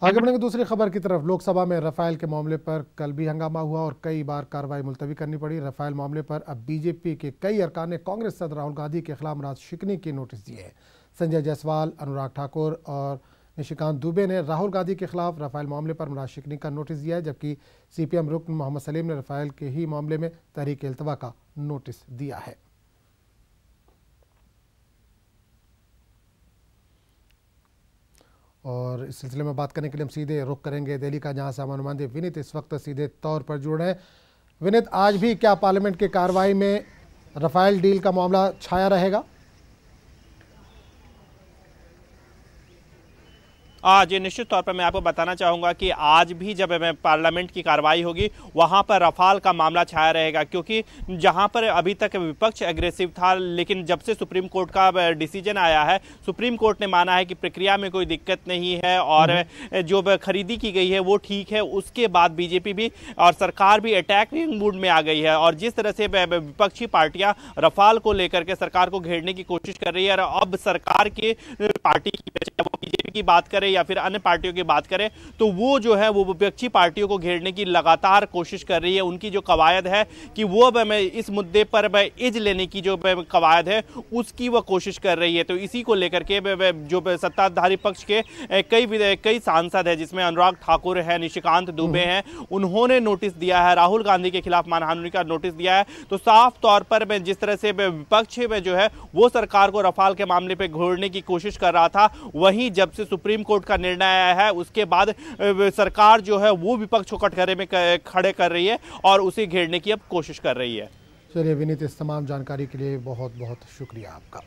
आगे बढ़ेंगे दूसरी खबर की तरफ। लोकसभा में राफेल के मामले पर कल भी हंगामा हुआ और कई बार कार्रवाई मुलतवी करनी पड़ी। राफेल मामले पर अब बीजेपी के कई अरकान ने कांग्रेस सदर राहुल गांधी के खिलाफ नाराज शिकनी के नोटिस दिए हैं। संजय जायसवाल, अनुराग ठाकुर और निशिकांत दुबे ने राहुल गांधी के खिलाफ राफेल मामले पर नाराज शिकनी का नोटिस दिया है, जबकि सीपीएम रुकन मोहम्मद सलीम ने राफेल के ही मामले में तहरीक इल्तवा का नोटिस दिया है। और इस सिलसिले में बात करने के लिए हम सीधे रुख करेंगे दिल्ली का, जहां से हमारे नुमाइंदे विनीत इस वक्त सीधे तौर पर जुड़ रहे हैं। विनीत, आज भी क्या पार्लियामेंट की कार्रवाई में राफेल डील का मामला छाया रहेगा? जी, निश्चित तौर पर मैं आपको बताना चाहूँगा कि आज भी जब पार्लियामेंट की कार्रवाई होगी वहाँ पर रफाल का मामला छाया रहेगा, क्योंकि जहाँ पर अभी तक विपक्ष एग्रेसिव था, लेकिन जब से सुप्रीम कोर्ट का डिसीजन आया है, सुप्रीम कोर्ट ने माना है कि प्रक्रिया में कोई दिक्कत नहीं है और जो खरीदी की गई है वो ठीक है। उसके बाद बीजेपी भी और सरकार भी अटैकिंग मूड में आ गई है और जिस तरह से विपक्षी पार्टियां रफाल को लेकर के सरकार को घेरने की कोशिश कर रही है। और अब सरकार की पार्टी की, बीजेपी की बात करें या फिर अन्य पार्टियों की बात करें, तो वो जो है वो विपक्षी पार्टियों को घेरने की लगातार कोशिश कर रही है। उनकी जो कवायद है कि वो इस मुद्दे पर इज लेने की जो कवायद है उसकी वो कोशिश कर रही है। तो इसी को लेकर के जो सत्ताधारी पक्ष के कई सांसद है, जिसमें अनुराग ठाकुर है, निशिकांत दुबे हैं, उन्होंने नोटिस दिया है, राहुल गांधी के खिलाफ मानहानि का नोटिस दिया है। तो साफ तौर पर जिस तरह से विपक्ष में जो है वो सरकार को रफाल के मामले पर घोरने की कोशिश कर रहा था, वहीं जब से सुप्रीम कोर्ट का निर्णय आया है उसके बाद सरकार जो है वो विपक्ष को कटघरे में खड़े कर रही है और उसे घेरने की अब कोशिश कर रही है। चलिए विनीत, इस तमाम जानकारी के लिए बहुत बहुत शुक्रिया आपका।